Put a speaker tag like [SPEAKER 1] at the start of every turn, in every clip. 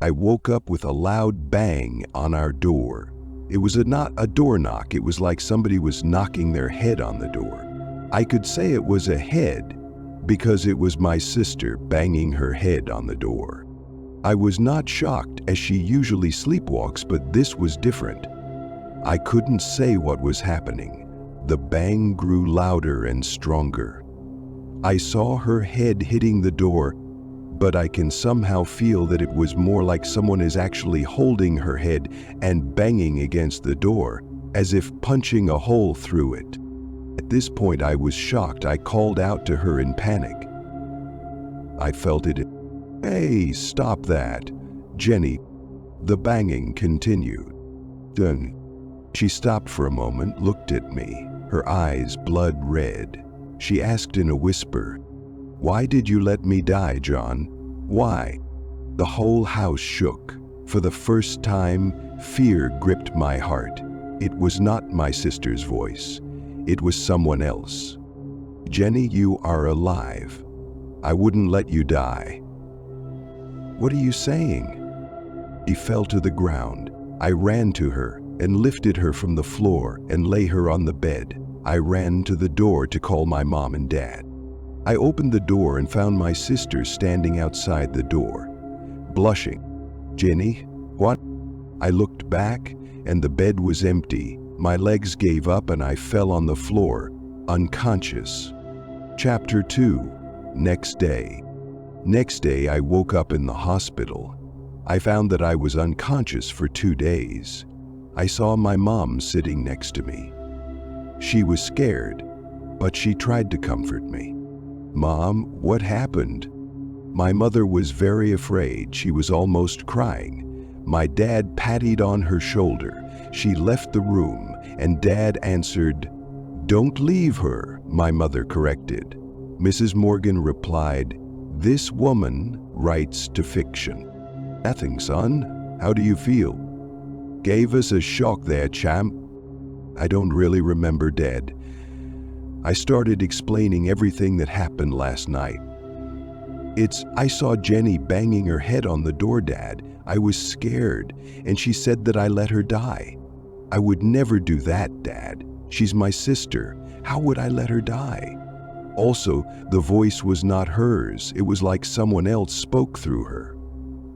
[SPEAKER 1] I woke up with a loud bang on our door. It was not a door knock, it was like somebody was knocking their head on the door. I could say it was a head because it was my sister banging her head on the door. I was not shocked as she usually sleepwalks, but this was different. I couldn't say what was happening. The bang grew louder and stronger. I saw her head hitting the door, but I can somehow feel that it was more like someone is actually holding her head and banging against the door, as if punching a hole through it. At this point, I was shocked. I called out to her in panic. I felt it. Hey, stop that, Jenny. The banging continued. Then she stopped for a moment, looked at me, her eyes blood red. She asked in a whisper, "Why did you let me die, John? Why?" The whole house shook. For the first time, fear gripped my heart. It was not my sister's voice. It was someone else. "Jenny, you are alive. I wouldn't let you die." "What are you saying?" She fell to the ground. I ran to her and lifted her from the floor and lay her on the bed. I ran to the door to call my mom and dad. I opened the door and found my sister standing outside the door, blushing. "Jenny, what?" I looked back and the bed was empty. My legs gave up and I fell on the floor, unconscious. Chapter 2. Next day. Next day, I woke up in the hospital. I found that I was unconscious for 2 days. I saw my mom sitting next to me. She was scared, but she tried to comfort me. "Mom, what happened?" My mother was very afraid. She was almost crying. My dad patted on her shoulder. She left the room, and Dad answered, "Don't leave her," my mother corrected. Mrs. Morgan replied, "This woman writes to fiction." "Nothing, son. How do you feel?" "Gave us a shock there, champ." I don't really remember, Dad. I started explaining everything that happened last night. I saw Jenny banging her head on the door, Dad. I was scared, and she said that I let her die. I would never do that, Dad. She's my sister. How would I let her die? Also, the voice was not hers. It was like someone else spoke through her.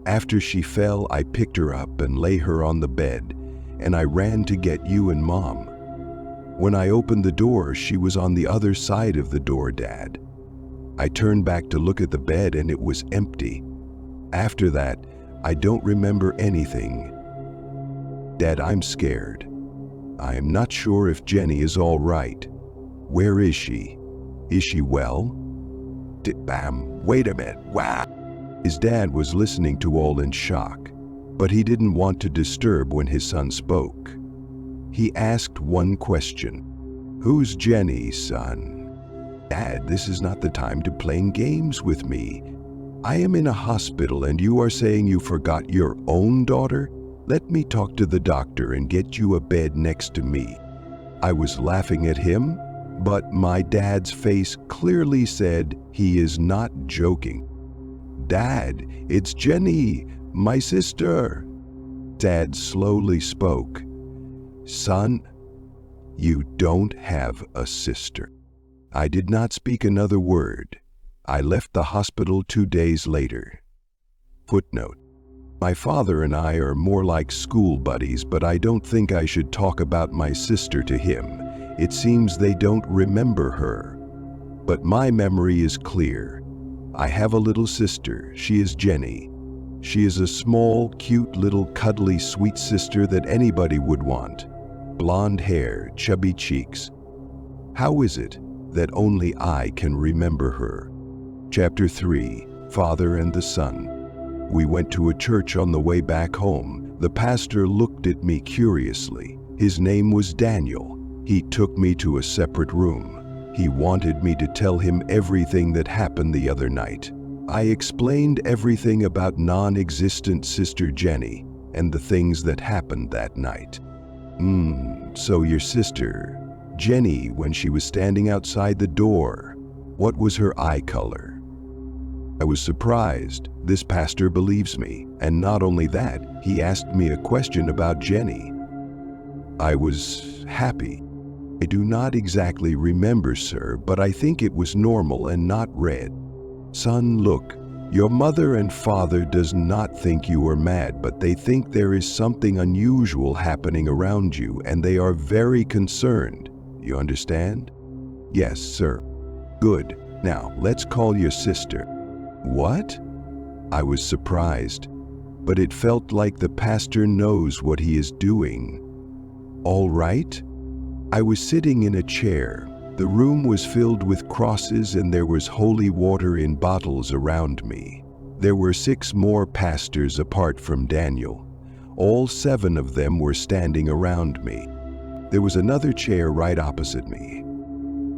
[SPEAKER 1] After she fell, I picked her up and lay her on the bed, and I ran to get you and Mom. When I opened the door, she was on the other side of the door, Dad. I turned back to look at the bed and it was empty. After that, I don't remember anything. Dad, I'm scared. I am not sure if Jenny is all right. Where is she? Is she well? Bam, wait a minute, wow. His dad was listening to all in shock, but he didn't want to disturb when his son spoke. He asked one question. "Who's Jenny, son?" "Dad, this is not the time to play games with me. I am in a hospital and you are saying you forgot your own daughter? Let me talk to the doctor and get you a bed next to me." I was laughing at him, but my dad's face clearly said he is not joking. "Dad, it's Jenny, my sister." Dad slowly spoke. "Son, you don't have a sister." I did not speak another word. I left the hospital 2 days later. Footnote: my father and I are more like school buddies, but I don't think I should talk about my sister to him. It seems they don't remember her. But my memory is clear. I have a little sister. She is Jenny. She is a small, cute, little, cuddly, sweet sister that anybody would want. Blonde hair, chubby cheeks. How is it that only I can remember her? Chapter 3. Father and the Son. We went to a church on the way back home. The pastor looked at me curiously. His name was Daniel. He took me to a separate room. He wanted me to tell him everything that happened the other night. I explained everything about non-existent Sister Jenny and the things that happened that night. So your sister, Jenny, when she was standing outside the door, what was her eye color? I was surprised. This pastor believes me, and not only that, he asked me a question about Jenny. I was happy. I do not exactly remember, sir, but I think it was normal and not red. Son, look, your mother and father does not think you are mad, but they think there is something unusual happening around you, and they are very concerned. You understand? Yes, sir. Good. Now, let's call your sister. What? I was surprised, but it felt like the pastor knows what he is doing. All right? I was sitting in a chair. The room was filled with crosses and there was holy water in bottles around me. There were 6 more pastors apart from Daniel. All 7 of them were standing around me. There was another chair right opposite me.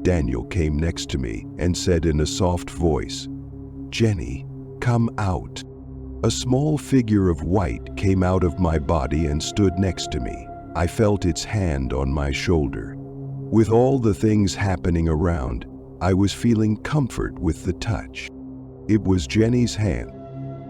[SPEAKER 1] Daniel came next to me and said in a soft voice, "Jenny, come out." A small figure of white came out of my body and stood next to me. I felt its hand on my shoulder. With all the things happening around, I was feeling comfort with the touch. It was Jenny's hand.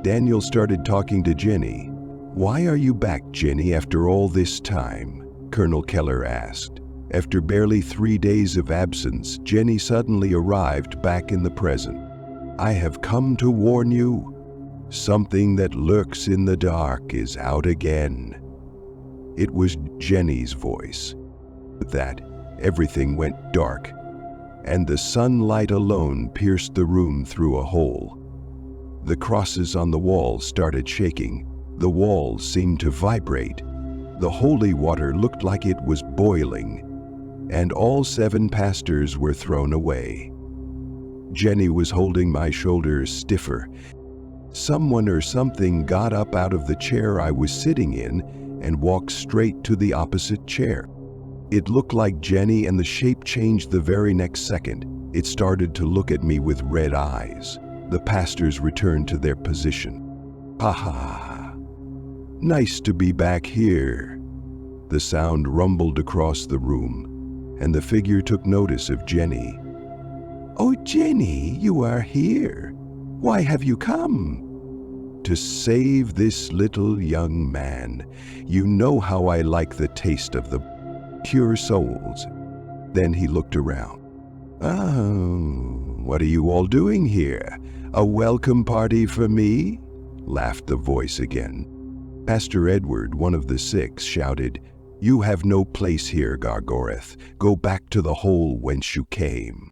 [SPEAKER 1] Daniel started talking to Jenny. "Why are you back, Jenny, after all this time?" Colonel Keller asked. After barely 3 days of absence, Jenny suddenly arrived back in the present. "I have come to warn you. Something that lurks in the dark is out again." It was Jenny's voice. With that, everything went dark, and the sunlight alone pierced the room through a hole. The crosses on the walls started shaking. The walls seemed to vibrate. The holy water looked like it was boiling, and all 7 pastors were thrown away. Jenny was holding my shoulders stiffer. Someone or something got up out of the chair I was sitting in and walked straight to the opposite chair. It looked like Jenny, and the shape changed the very next second. It started to look at me with red eyes. The pastors returned to their position. "Ha ha! Nice to be back here." The sound rumbled across the room, and the figure took notice of Jenny. "Oh, Jenny, you are here. Why have you come?" "To save this little young man. You know how I like the taste of the pure souls." Then he looked around. "Oh, what are you all doing here? A welcome party for me?" laughed the voice again. Pastor Edward, one of the 6, shouted, "You have no place here, Gargoreth. Go back to the hole whence you came."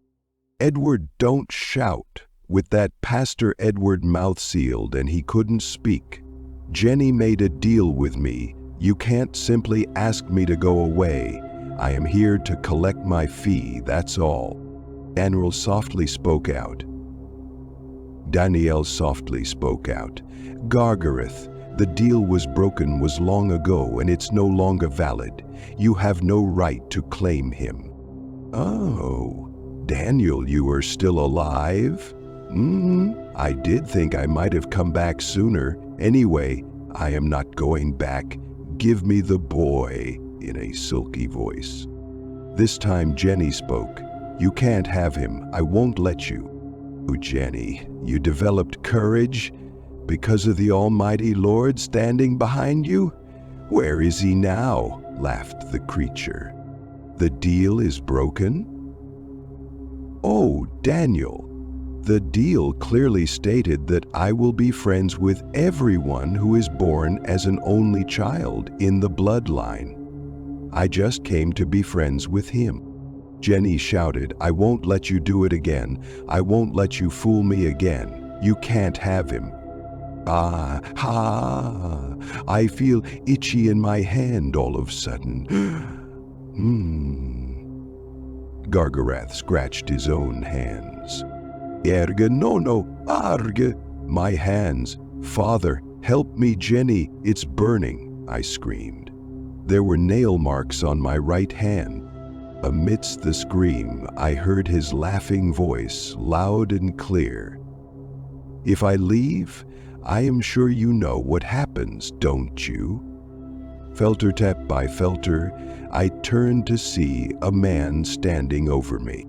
[SPEAKER 1] "Edward, don't shout." With that, Pastor Edward mouth sealed and he couldn't speak. "Jenny made a deal with me. You can't simply ask me to go away. I am here to collect my fee, that's all." Daniel softly spoke out. "Gargoreth, the deal was broken was long ago and it's no longer valid. You have no right to claim him." "Oh, Daniel, you are still alive?" I did think I might have come back sooner. Anyway, I am not going back. Give me the boy," in a silky voice. This time Jenny spoke. "You can't have him. I won't let you." "Oh, Jenny, you developed courage because of the Almighty Lord standing behind you? Where is he now?" laughed the creature. "The deal is broken?" "Oh, Daniel, the deal clearly stated that I will be friends with everyone who is born as an only child in the bloodline. I just came to be friends with him." Jenny shouted, "I won't let you do it again. I won't let you fool me again. You can't have him." "Ah, ha! I feel itchy in my hand all of a sudden." Gargarath scratched his own hands. "Erge no, arge!" "My hands! Father, help me, Jenny! It's burning!" I screamed. There were nail marks on my right hand. Amidst the scream, I heard his laughing voice, loud and clear. "If I leave, I am sure you know what happens, don't you?" Felter tap by felter, I turned to see a man standing over me.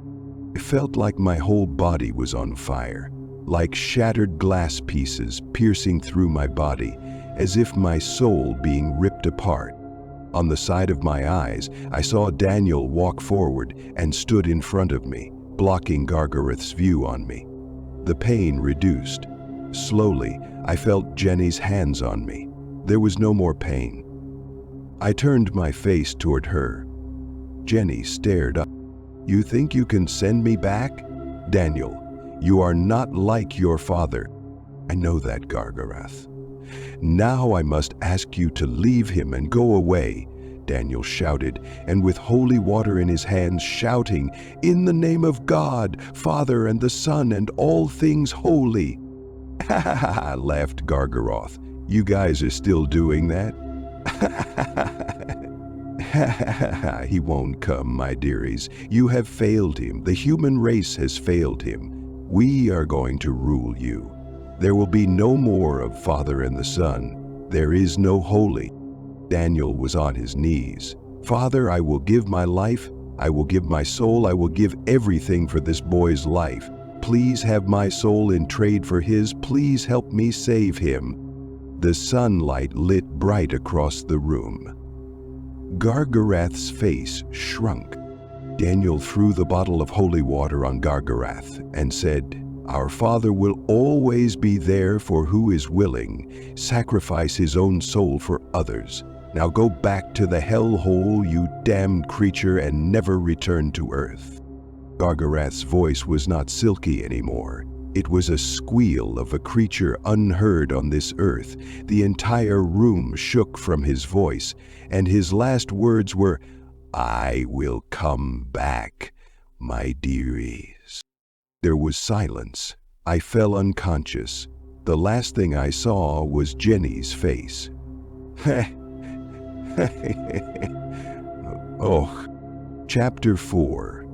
[SPEAKER 1] It felt like my whole body was on fire. like shattered glass pieces piercing through my body, as if my soul being ripped apart. On the side of my eyes, I saw Daniel walk forward and stood in front of me, blocking Gargarath's view on me. The pain reduced. Slowly, I felt Jenny's hands on me. There was no more pain. I turned my face toward her. Jenny stared up. "You think you can send me back? Daniel, you are not like your father." "I know that, Gargarath." "Now I must ask you to leave him and go away," Daniel shouted, and with holy water in his hands, shouting, "In the name of God, Father and the Son and all things holy." "Ha ha ha," laughed Gargarath. "You guys are still doing that?" "He won't come, my dearies. You have failed him. The human race has failed him. We are going to rule you. There will be no more of Father and the Son. There is no holy." Daniel was on his knees. "Father, I will give my life. I will give my soul. I will give everything for this boy's life. Please have my soul in trade for his. Please help me save him." The sunlight lit bright across the room. Gargarath's face shrunk. Daniel threw the bottle of holy water on Gargarath and said, "Our Father will always be there for who is willing, sacrifice his own soul for others. Now go back to the hellhole, you damned creature, and never return to earth." Gargarath's voice was not silky anymore. It was a squeal of a creature unheard on this earth. The entire room shook from his voice, and his last words were, "I will come back, my dearies." There was silence. I fell unconscious. The last thing I saw was Jenny's face. Oh. Chapter 4.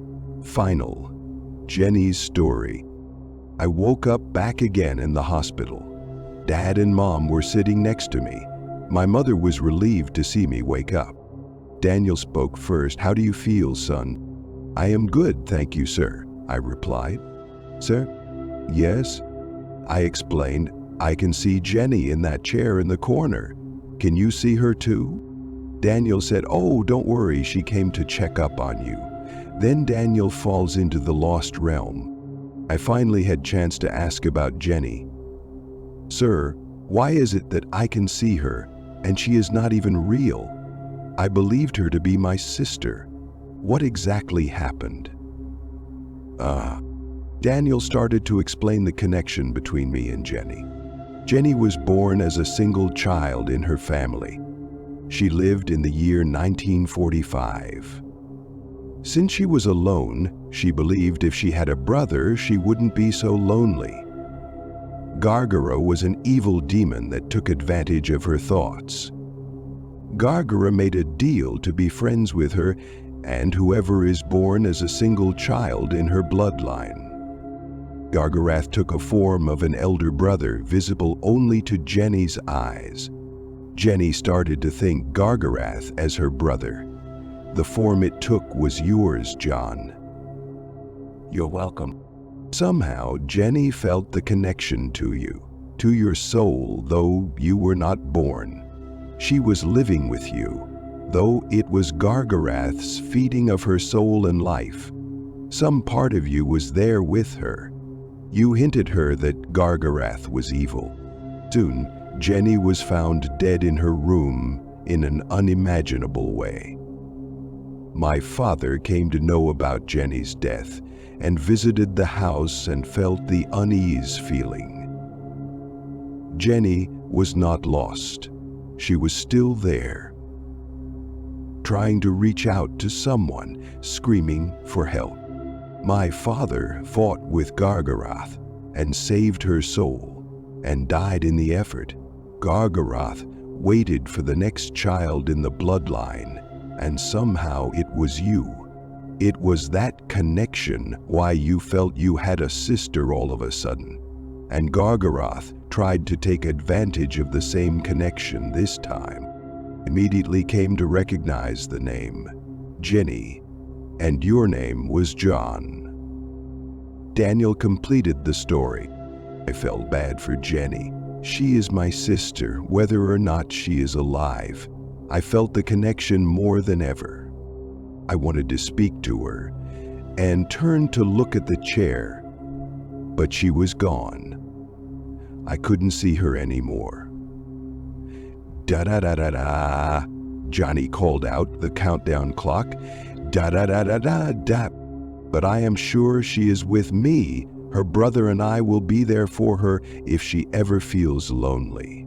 [SPEAKER 1] Final. Jenny's story. I woke up back again in the hospital. Dad and Mom were sitting next to me. My mother was relieved to see me wake up. Daniel spoke first. "How do you feel, son?" "I am good, thank you, sir," I replied. "Sir?" "Yes?" I explained. "I can see Jenny in that chair in the corner. Can you see her too?" Daniel said, "Oh, don't worry, she came to check up on you." Then Daniel falls into the lost realm. I finally had chance to ask about Jenny. "Sir, why is it that I can see her, and she is not even real? I believed her to be my sister. What exactly happened?" Daniel started to explain the connection between me and Jenny. Jenny was born as a single child in her family. She lived in the year 1945. Since she was alone, she believed if she had a brother, she wouldn't be so lonely. Gargara was an evil demon that took advantage of her thoughts. Gargara made a deal to be friends with her and whoever is born as a single child in her bloodline. Gargarath took a form of an elder brother, visible only to Jenny's eyes. Jenny started to think Gargarath as her brother. "The form it took was yours, John." "You're welcome." Somehow, Jenny felt the connection to you, to your soul, though you were not born. She was living with you, though it was Gargarath's feeding of her soul and life. Some part of you was there with her. You hinted her that Gargarath was evil. Soon, Jenny was found dead in her room in an unimaginable way. My father came to know about Jenny's death and visited the house and felt the unease feeling. Jenny was not lost. She was still there, trying to reach out to someone, screaming for help. My father fought with Gargarath and saved her soul and died in the effort. Gargarath waited for the next child in the bloodline, and somehow it was you. It was that connection why you felt you had a sister all of a sudden. And Gargarath tried to take advantage of the same connection this time. Immediately came to recognize the name, Jenny, and your name was John. Daniel completed the story. I felt bad for Jenny. She is my sister, whether or not she is alive. I felt the connection more than ever. I wanted to speak to her and turned to look at the chair, but she was gone. I couldn't see her anymore. Da-da-da-da-da, Johnny called out the countdown clock. Da-da-da-da-da-da. But I am sure she is with me. Her brother and I will be there for her if she ever feels lonely.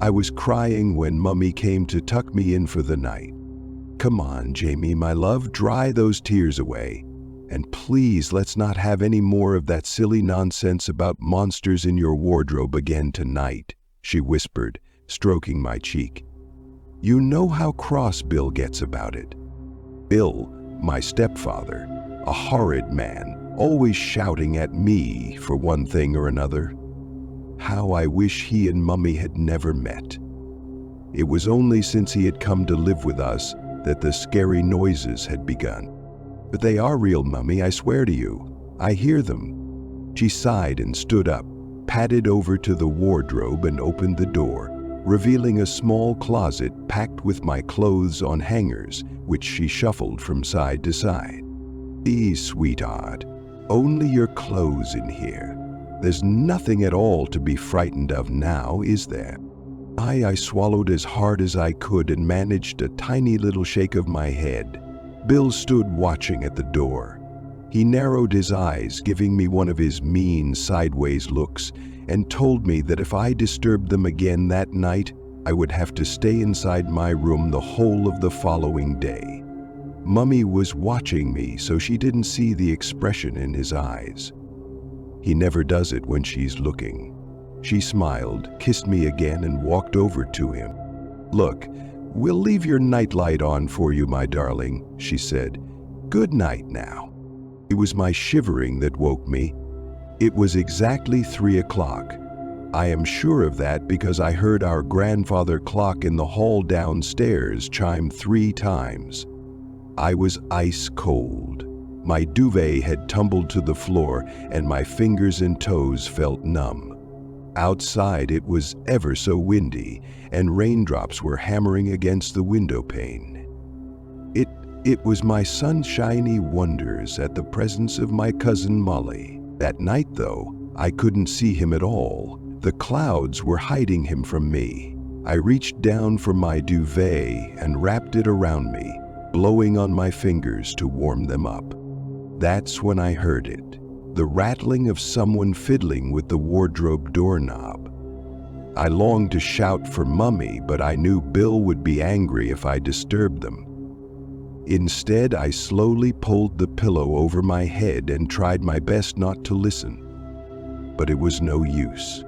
[SPEAKER 1] I was crying when Mummy came to tuck me in for the night. Come on, Jamie, my love, dry those tears away. And please, let's not have any more of that silly nonsense about monsters in your wardrobe again tonight, she whispered, stroking my cheek. You know how cross Bill gets about it. Bill, my stepfather, a horrid man, always shouting at me for one thing or another. How I wish he and Mummy had never met. It was only since he had come to live with us that the scary noises had begun. But they are real, Mummy, I swear to you. I hear them. She sighed and stood up, padded over to the wardrobe and opened the door, revealing a small closet packed with my clothes on hangers, which she shuffled from side to side. Please, sweetheart, only your clothes in here. There's nothing at all to be frightened of now, is there? I swallowed as hard as I could and managed a tiny little shake of my head. Bill stood watching at the door. He narrowed his eyes, giving me one of his mean sideways looks, and told me that if I disturbed them again that night, I would have to stay inside my room the whole of the following day. Mummy was watching me, so she didn't see the expression in his eyes. He never does it when she's looking. She smiled, kissed me again, and walked over to him. Look, we'll leave your nightlight on for you, my darling, she said. Good night now. It was my shivering that woke me. It was exactly 3 o'clock. I am sure of that because I heard our grandfather clock in the hall downstairs chime 3 times. I was ice cold. My duvet had tumbled to the floor and my fingers and toes felt numb. Outside it was ever so windy and raindrops were hammering against the window pane. It was my sunshiny wonders at the presence of my cousin Molly. That night, though, I couldn't see him at all. The clouds were hiding him from me. I reached down for my duvet and wrapped it around me, blowing on my fingers to warm them up. That's when I heard it, the rattling of someone fiddling with the wardrobe doorknob. I longed to shout for Mummy, but I knew Bill would be angry if I disturbed them. Instead, I slowly pulled the pillow over my head and tried my best not to listen. But it was no use.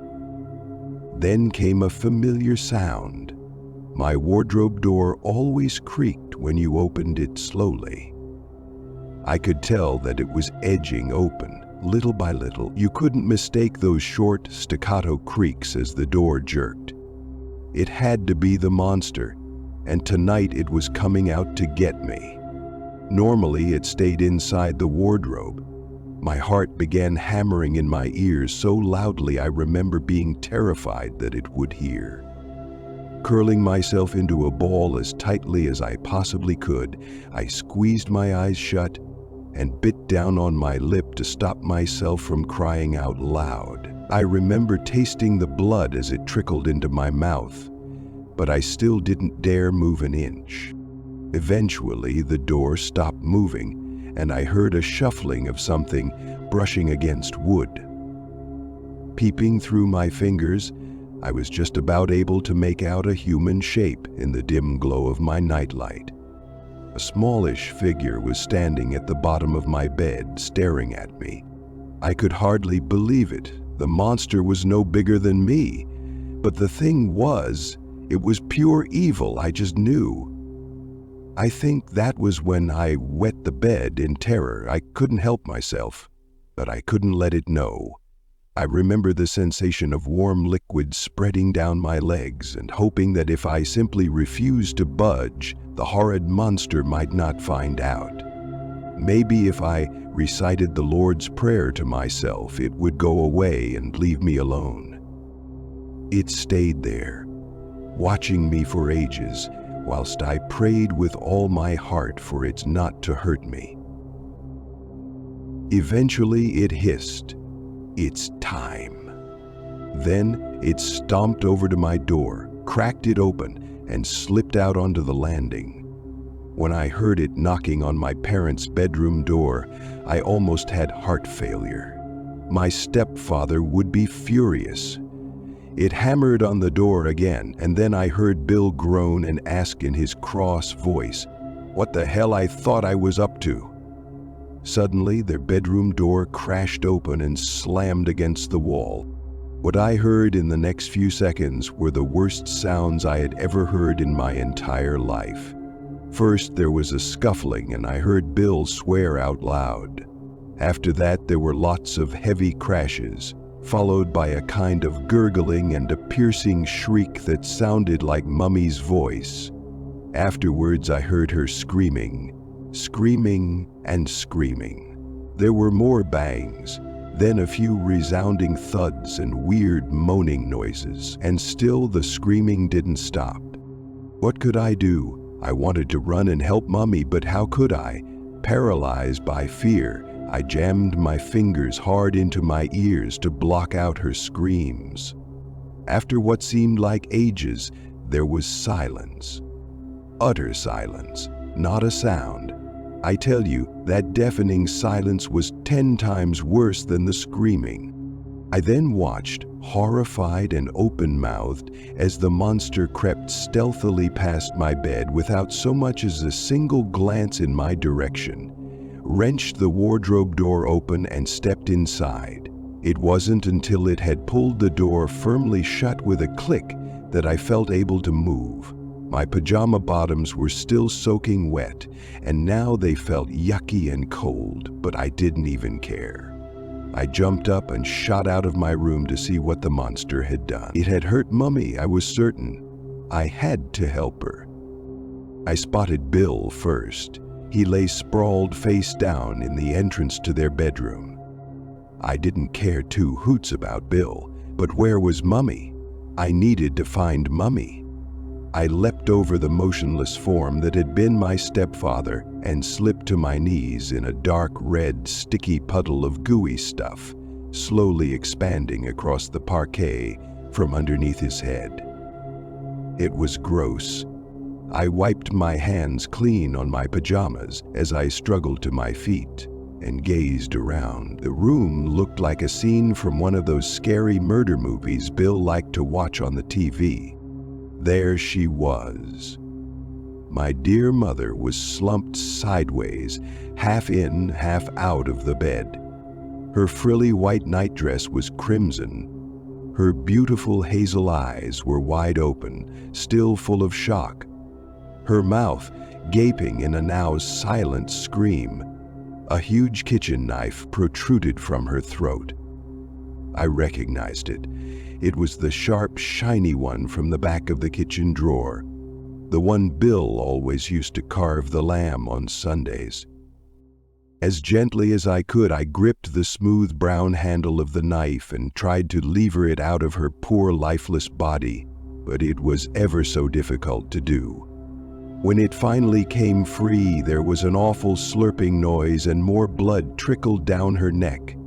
[SPEAKER 1] Then came a familiar sound. My wardrobe door always creaked when you opened it slowly. I could tell that it was edging open, little by little. You couldn't mistake those short, staccato creaks as the door jerked. It had to be the monster, and tonight it was coming out to get me. Normally, it stayed inside the wardrobe. My heart began hammering in my ears so loudly I remember being terrified that it would hear. Curling myself into a ball as tightly as I possibly could, I squeezed my eyes shut and bit down on my lip to stop myself from crying out loud. I remember tasting the blood as it trickled into my mouth, but I still didn't dare move an inch. Eventually, the door stopped moving, and I heard a shuffling of something brushing against wood. Peeping through my fingers, I was just about able to make out a human shape in the dim glow of my nightlight. A smallish figure was standing at the bottom of my bed, staring at me. I could hardly believe it. The monster was no bigger than me, but the thing was, it was pure evil, I just knew. I think that was when I wet the bed in terror. I couldn't help myself, but I couldn't let it know. I remember the sensation of warm liquid spreading down my legs and hoping that if I simply refused to budge, the horrid monster might not find out. Maybe if I recited the Lord's Prayer to myself, it would go away and leave me alone. It stayed there, watching me for ages, whilst I prayed with all my heart for it not to hurt me. Eventually it hissed, "It's time." Then it stomped over to my door, cracked it open, and slipped out onto the landing. When I heard it knocking on my parents' bedroom door, I almost had heart failure. My stepfather would be furious. It hammered on the door again, and then I heard Bill groan and ask in his cross voice, "What the hell I thought I was up to?" Suddenly, their bedroom door crashed open and slammed against the wall. What I heard in the next few seconds were the worst sounds I had ever heard in my entire life. First, there was a scuffling, and I heard Bill swear out loud. After that, there were lots of heavy crashes, followed by a kind of gurgling and a piercing shriek that sounded like Mummy's voice. Afterwards, I heard her screaming and screaming. There were more bangs, then a few resounding thuds and weird moaning noises, and still the screaming didn't stop. What could I do? I wanted to run and help Mummy, but how could I? Paralyzed by fear, I jammed my fingers hard into my ears to block out her screams. After what seemed like ages, there was silence. Utter silence, not a sound. I tell you, that deafening silence was 10 times worse than the screaming. I then watched, horrified and open-mouthed, as the monster crept stealthily past my bed without so much as a single glance in my direction, wrenched the wardrobe door open and stepped inside. It wasn't until it had pulled the door firmly shut with a click that I felt able to move. My pajama bottoms were still soaking wet, and now they felt yucky and cold, but I didn't even care. I jumped up and shot out of my room to see what the monster had done. It had hurt Mummy, I was certain. I had to help her. I spotted Bill first. He lay sprawled face down in the entrance to their bedroom. I didn't care two hoots about Bill, but where was Mummy? I needed to find Mummy. I leapt over the motionless form that had been my stepfather and slipped to my knees in a dark red sticky puddle of gooey stuff, slowly expanding across the parquet from underneath his head. It was gross. I wiped my hands clean on my pajamas as I struggled to my feet and gazed around. The room looked like a scene from one of those scary murder movies Bill liked to watch on the TV. There she was. My dear mother was slumped sideways, half in, half out of the bed. Her frilly white nightdress was crimson. Her beautiful hazel eyes were wide open, still full of shock. Her mouth gaping in a now silent scream. A huge kitchen knife protruded from her throat. I recognized it. It was the sharp, shiny one from the back of the kitchen drawer, the one Bill always used to carve the lamb on Sundays. As gently as I could, I gripped the smooth brown handle of the knife and tried to lever it out of her poor, lifeless body, but it was ever so difficult to do. When it finally came free, there was an awful slurping noise and more blood trickled down her neck.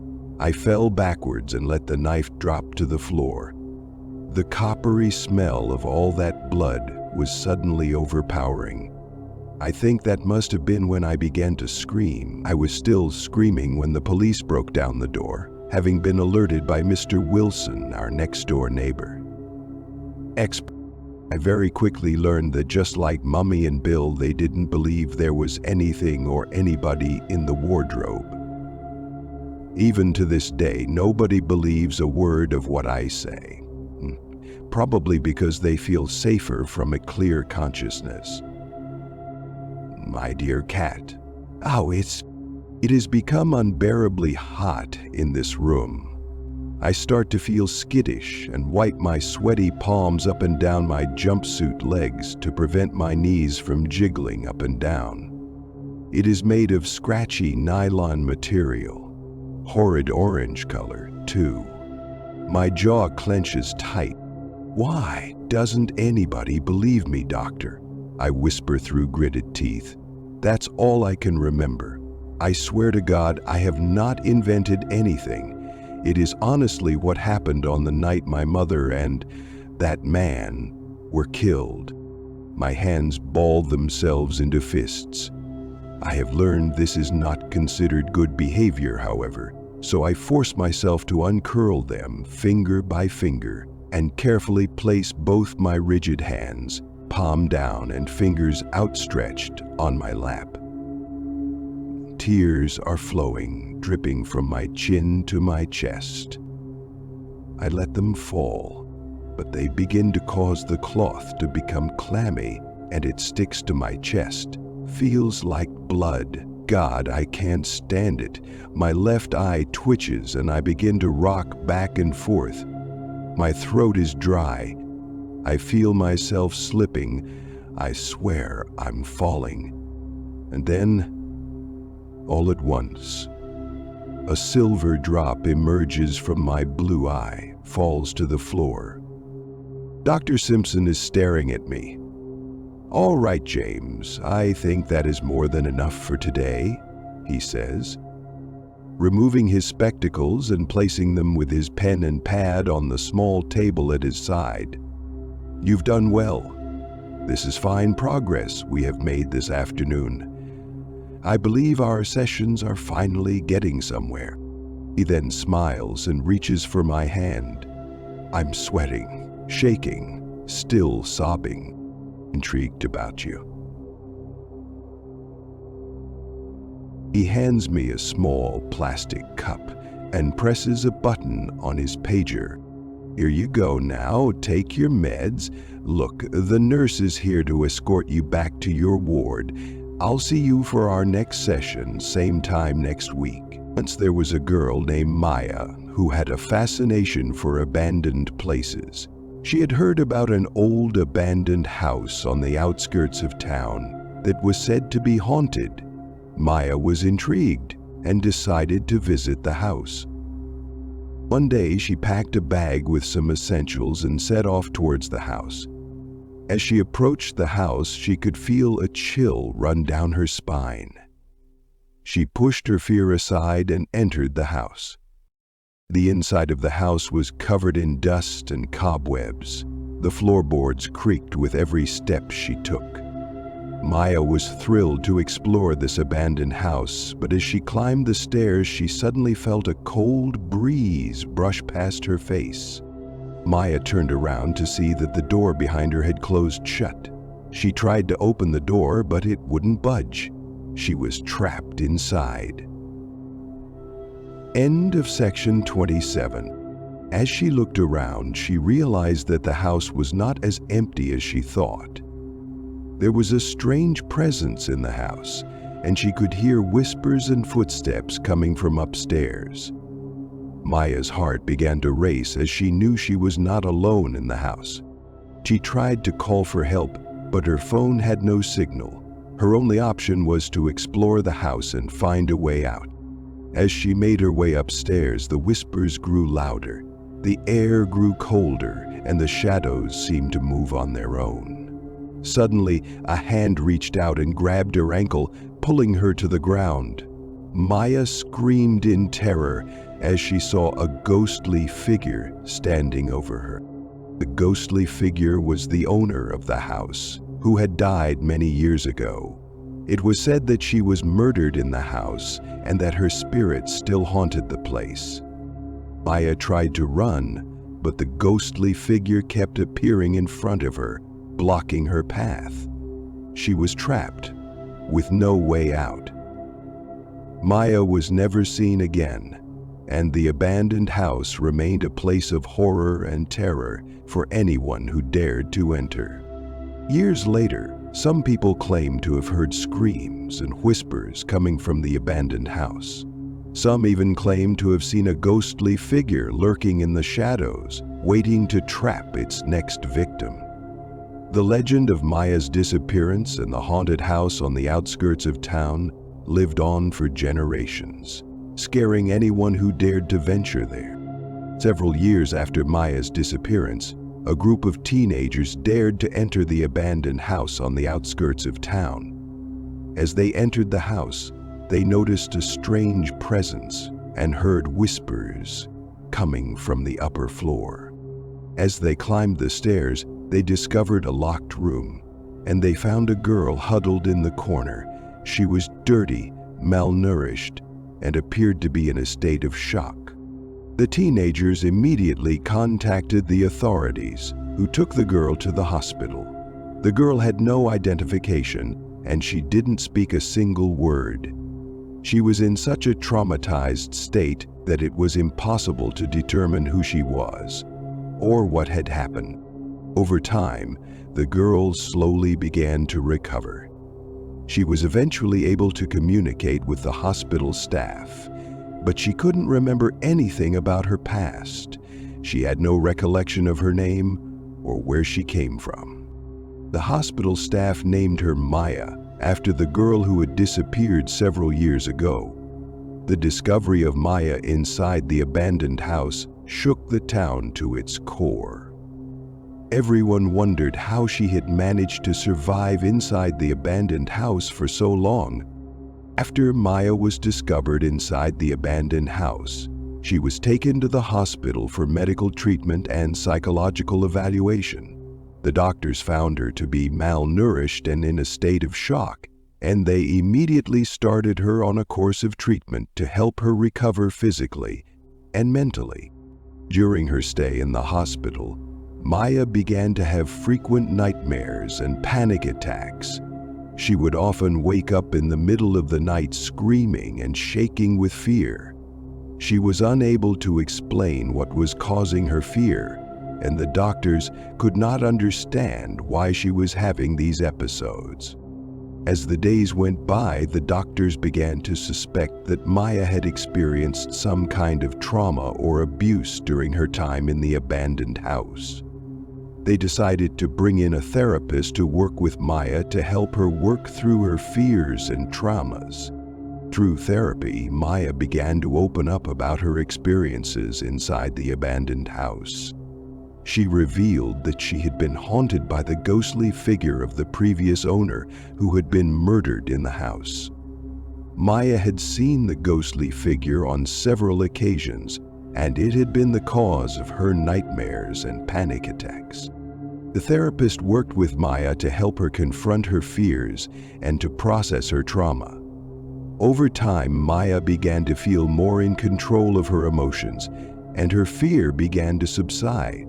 [SPEAKER 1] I fell backwards and let the knife drop to the floor. The coppery smell of all that blood was suddenly overpowering. I think that must have been when I began to scream. I was still screaming when the police broke down the door, having been alerted by Mr. Wilson, our next-door neighbor. I very quickly learned that just like Mummy and Bill, they didn't believe there was anything or anybody in the wardrobe. Even to this day, nobody believes a word of what I say. Probably because they feel safer from a clear consciousness. My dear cat. Oh, it has become unbearably hot in this room. I start to feel skittish and wipe my sweaty palms up and down my jumpsuit legs to prevent my knees from jiggling up and down. It is made of scratchy nylon material, horrid orange color, too. My jaw clenches tight. "Why doesn't anybody believe me, doctor?" I whisper through gritted teeth. "That's all I can remember. I swear to God, I have not invented anything. It is honestly what happened on the night my mother and that man were killed." My hands ball themselves into fists. I have learned this is not considered good behavior, however, so I force myself to uncurl them finger by finger and carefully place both my rigid hands, palm down and fingers outstretched, on my lap. Tears are flowing, dripping from my chin to my chest. I let them fall, but they begin to cause the cloth to become clammy, and it sticks to my chest. Feels like blood. God, I can't stand it. My left eye twitches and I begin to rock back and forth. My throat is dry. I feel myself slipping. I swear I'm falling. And then, all at once, a silver drop emerges from my blue eye, falls to the floor. Dr. Simpson is staring at me. "All right, James, I think that is more than enough for today," he says, removing his spectacles and placing them with his pen and pad on the small table at his side. "You've done well. This is fine progress we have made this afternoon. I believe our sessions are finally getting somewhere." He then smiles and reaches for my hand. I'm sweating, shaking, still sobbing. "Intrigued about you." He hands me a small plastic cup and presses a button on his pager. "Here you go now, take your meds. Look, the nurse is here to escort you back to your ward. I'll see you for our next session, same time next week." Once there was a girl named Maya who had a fascination for abandoned places. She had heard about an old abandoned house on the outskirts of town that was said to be haunted. Maya was intrigued and decided to visit the house. One day, she packed a bag with some essentials and set off towards the house. As she approached the house, she could feel a chill run down her spine. She pushed her fear aside and entered the house. The inside of the house was covered in dust and cobwebs. The floorboards creaked with every step she took. Maya was thrilled to explore this abandoned house, but as she climbed the stairs, she suddenly felt a cold breeze brush past her face. Maya turned around to see that the door behind her had closed shut. She tried to open the door, but it wouldn't budge. She was trapped inside. End of section 27. As she looked around, she realized that the house was not as empty as she thought. There was a strange presence in the house, and she could hear whispers and footsteps coming from upstairs. Maya's heart began to race as she knew she was not alone in the house. She tried to call for help, but her phone had no signal. Her only option was to explore the house and find a way out. As she made her way upstairs, the whispers grew louder. The air grew colder, and the shadows seemed to move on their own. Suddenly, a hand reached out and grabbed her ankle, pulling her to the ground. Maya screamed in terror as she saw a ghostly figure standing over her. The ghostly figure was the owner of the house, who had died many years ago. It was said that she was murdered in the house and that her spirit still haunted the place. Maya tried to run, but the ghostly figure kept appearing in front of her, blocking her path. She was trapped, with no way out. Maya was never seen again, and the abandoned house remained a place of horror and terror for anyone who dared to enter. Years later, some people claim to have heard screams and whispers coming from the abandoned house. Some even claim to have seen a ghostly figure lurking in the shadows, waiting to trap its next victim. The legend of Maya's disappearance and the haunted house on the outskirts of town lived on for generations, scaring anyone who dared to venture there. Several years after Maya's disappearance, a group of teenagers dared to enter the abandoned house on the outskirts of town. As they entered the house, they noticed a strange presence and heard whispers coming from the upper floor. As they climbed the stairs, they discovered a locked room, and they found a girl huddled in the corner. She was dirty, malnourished, and appeared to be in a state of shock. The teenagers immediately contacted the authorities, who took the girl to the hospital. The girl had no identification, and she didn't speak a single word. She was in such a traumatized state that it was impossible to determine who she was or what had happened. Over time, the girl slowly began to recover. She was eventually able to communicate with the hospital staff, but she couldn't remember anything about her past. She had no recollection of her name or where she came from. The hospital staff named her Maya, after the girl who had disappeared several years ago. The discovery of Maya inside the abandoned house shook the town to its core. Everyone wondered how she had managed to survive inside the abandoned house for so long. After Maya was discovered inside the abandoned house, she was taken to the hospital for medical treatment and psychological evaluation. The doctors found her to be malnourished and in a state of shock, and they immediately started her on a course of treatment to help her recover physically and mentally. During her stay in the hospital, Maya began to have frequent nightmares and panic attacks. She would often wake up in the middle of the night screaming and shaking with fear. She was unable to explain what was causing her fear, and the doctors could not understand why she was having these episodes. As the days went by, the doctors began to suspect that Maya had experienced some kind of trauma or abuse during her time in the abandoned house. They decided to bring in a therapist to work with Maya to help her work through her fears and traumas. Through therapy, Maya began to open up about her experiences inside the abandoned house. She revealed that she had been haunted by the ghostly figure of the previous owner who had been murdered in the house. Maya had seen the ghostly figure on several occasions, and it had been the cause of her nightmares and panic attacks. The therapist worked with Maya to help her confront her fears and to process her trauma. Over time, Maya began to feel more in control of her emotions, and her fear began to subside.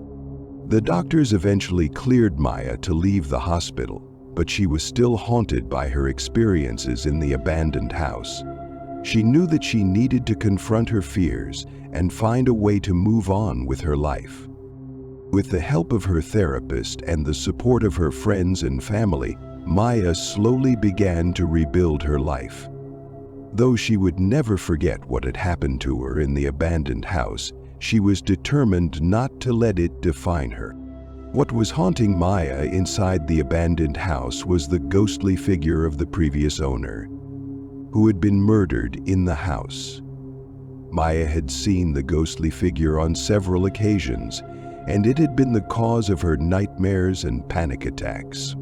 [SPEAKER 1] The doctors eventually cleared Maya to leave the hospital, but she was still haunted by her experiences in the abandoned house. She knew that she needed to confront her fears and find a way to move on with her life. With the help of her therapist and the support of her friends and family, Maya slowly began to rebuild her life. Though she would never forget what had happened to her in the abandoned house, she was determined not to let it define her. What was haunting Maya inside the abandoned house was the ghostly figure of the previous owner, who had been murdered in the house. Maya had seen the ghostly figure on several occasions, and it had been the cause of her nightmares and panic attacks.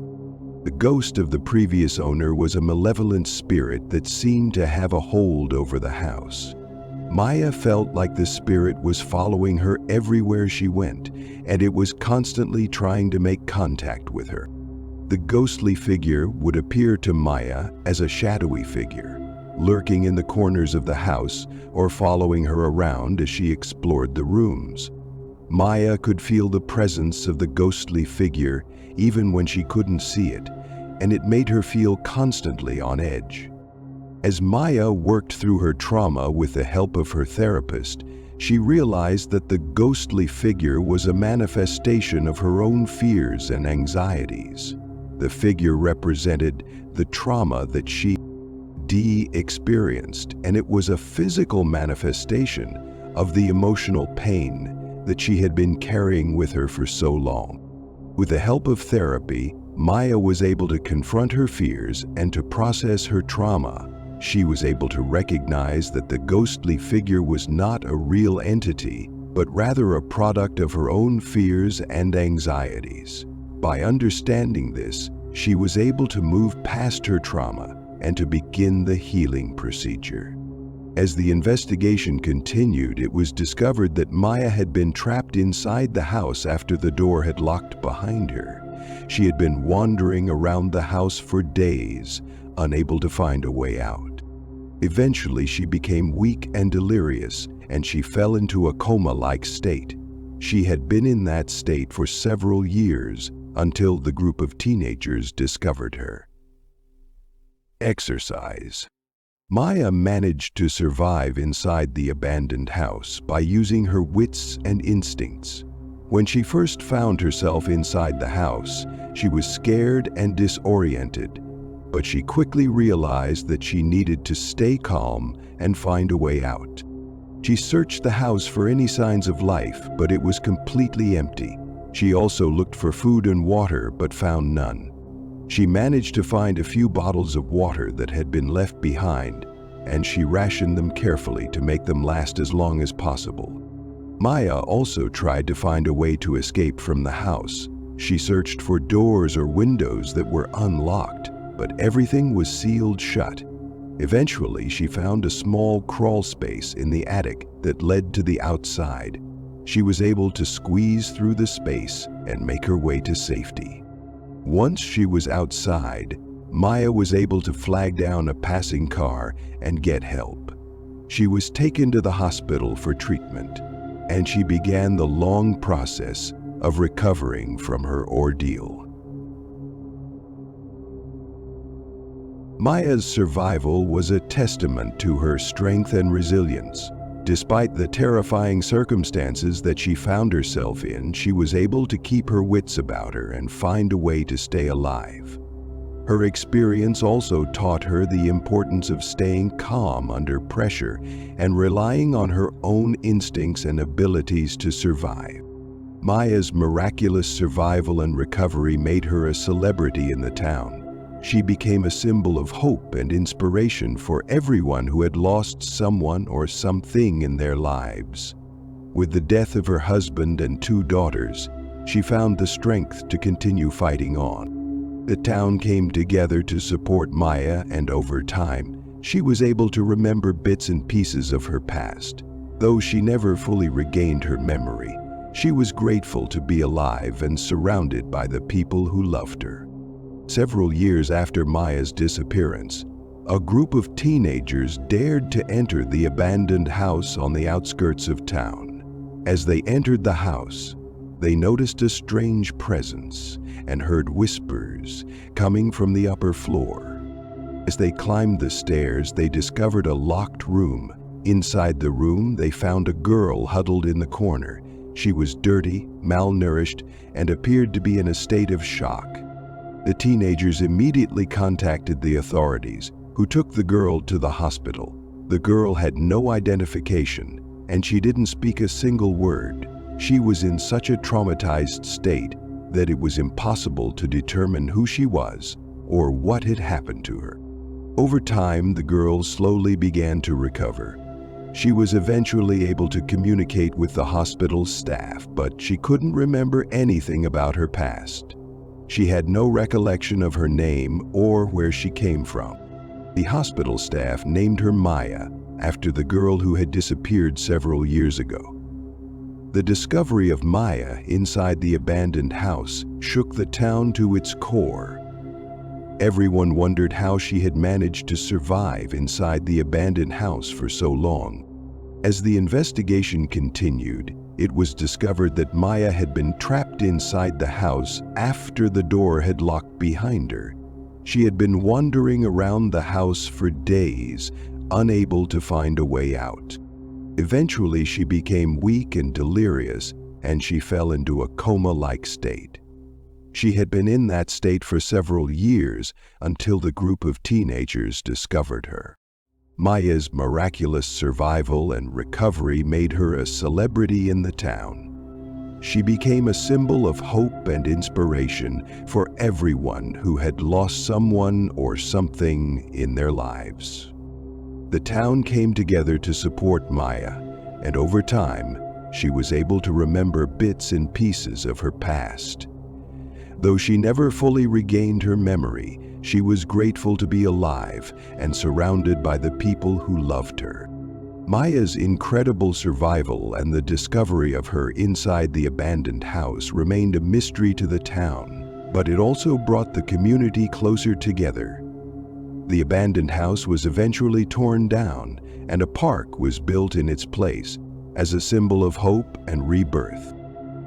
[SPEAKER 1] The ghost of the previous owner was a malevolent spirit that seemed to have a hold over the house. Maya felt like the spirit was following her everywhere she went, and it was constantly trying to make contact with her. The ghostly figure would appear to Maya as a shadowy figure, lurking in the corners of the house or following her around as she explored the rooms. Maya could feel the presence of the ghostly figure even when she couldn't see it, and it made her feel constantly on edge. As Maya worked through her trauma with the help of her therapist, she realized that the ghostly figure was a manifestation of her own fears and anxieties. The figure represented the trauma that she Dee experienced, and it was a physical manifestation of the emotional pain that she had been carrying with her for so long. With the help of therapy, Maya was able to confront her fears and to process her trauma. She was able to recognize that the ghostly figure was not a real entity, but rather a product of her own fears and anxieties. By understanding this, she was able to move past her trauma and to begin the healing procedure. As the investigation continued, it was discovered that Maya had been trapped inside the house after the door had locked behind her. She had been wandering around the house for days, unable to find a way out. Eventually, she became weak and delirious, and she fell into a coma-like state. She had been in that state for several years until the group of teenagers discovered her. Exercise. Maya managed to survive inside the abandoned house by using her wits and instincts. When she first found herself inside the house, she was scared and disoriented, but she quickly realized that she needed to stay calm and find a way out. She searched the house for any signs of life, but it was completely empty. She also looked for food and water, but found none. She managed to find a few bottles of water that had been left behind, and she rationed them carefully to make them last as long as possible. Maya also tried to find a way to escape from the house. She searched for doors or windows that were unlocked, but everything was sealed shut. Eventually, she found a small crawl space in the attic that led to the outside. She was able to squeeze through the space and make her way to safety. Once she was outside, Maya was able to flag down a passing car and get help. She was taken to the hospital for treatment, and she began the long process of recovering from her ordeal. Maya's survival was a testament to her strength and resilience. Despite the terrifying circumstances that she found herself in, she was able to keep her wits about her and find a way to stay alive. Her experience also taught her the importance of staying calm under pressure and relying on her own instincts and abilities to survive. Maya's miraculous survival and recovery made her a celebrity in the town. She became a symbol of hope and inspiration for everyone who had lost someone or something in their lives. With the death of her husband and 2 daughters, she found the strength to continue fighting on. The town came together to support Maya, and over time, she was able to remember bits and pieces of her past. Though she never fully regained her memory, she was grateful to be alive and surrounded by the people who loved her. Several years after Maya's disappearance, a group of teenagers dared to enter the abandoned house on the outskirts of town. As they entered the house, they noticed a strange presence and heard whispers coming from the upper floor. As they climbed the stairs, they discovered a locked room. Inside the room, they found a girl huddled in the corner. She was dirty, malnourished, and appeared to be in a state of shock. The teenagers immediately contacted the authorities, who took the girl to the hospital. The girl had no identification, and she didn't speak a single word. She was in such a traumatized state that it was impossible to determine who she was or what had happened to her. Over time, the girl slowly began to recover. She was eventually able to communicate with the hospital staff, but she couldn't remember anything about her past. She had no recollection of her name or where she came from. The hospital staff named her Maya after the girl who had disappeared several years ago. The discovery of Maya inside the abandoned house shook the town to its core. Everyone wondered how she had managed to survive inside the abandoned house for so long. As the investigation continued, it was discovered that Maya had been trapped inside the house after the door had locked behind her. She had been wandering around the house for days, unable to find a way out. Eventually, she became weak and delirious, and she fell into a coma-like state. She had been in that state for several years until the group of teenagers discovered her. Maya's miraculous survival and recovery made her a celebrity in the town. She became a symbol of hope and inspiration for everyone who had lost someone or something in their lives. The town came together to support Maya, and over time, she was able to remember bits and pieces of her past. Though she never fully regained her memory, she was grateful to be alive and surrounded by the people who loved her. Maya's incredible survival and the discovery of her inside the abandoned house remained a mystery to the town, but it also brought the community closer together. The abandoned house was eventually torn down, and a park was built in its place as a symbol of hope and rebirth.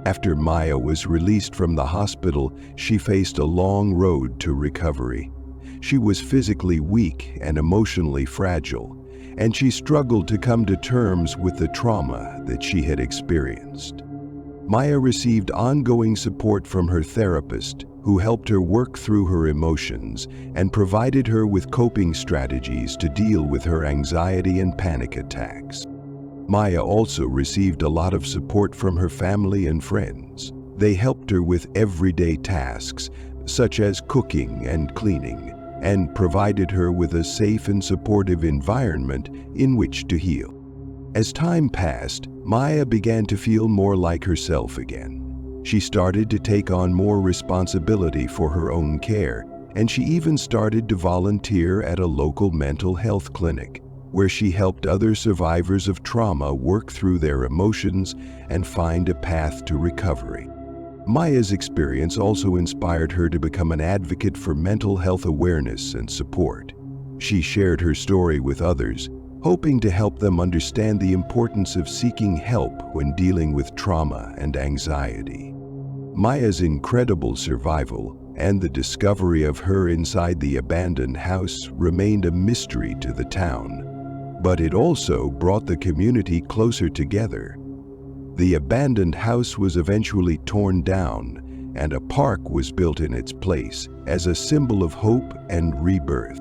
[SPEAKER 1] After Maya was released from the hospital, she faced a long road to recovery. She was physically weak and emotionally fragile, and she struggled to come to terms with the trauma that she had experienced. Maya received ongoing support from her therapist, who helped her work through her emotions and provided her with coping strategies to deal with her anxiety and panic attacks. Maya also received a lot of support from her family and friends. They helped her with everyday tasks, such as cooking and cleaning, and provided her with a safe and supportive environment in which to heal. As time passed, Maya began to feel more like herself again. She started to take on more responsibility for her own care, and she even started to volunteer at a local mental health clinic, where she helped other survivors of trauma work through their emotions and find a path to recovery. Maya's experience also inspired her to become an advocate for mental health awareness and support. She shared her story with others, hoping to help them understand the importance of seeking help when dealing with trauma and anxiety. Maya's incredible survival and the discovery of her inside the abandoned house remained a mystery to the town, but it also brought the community closer together. The abandoned house was eventually torn down, and a park was built in its place as a symbol of hope and rebirth.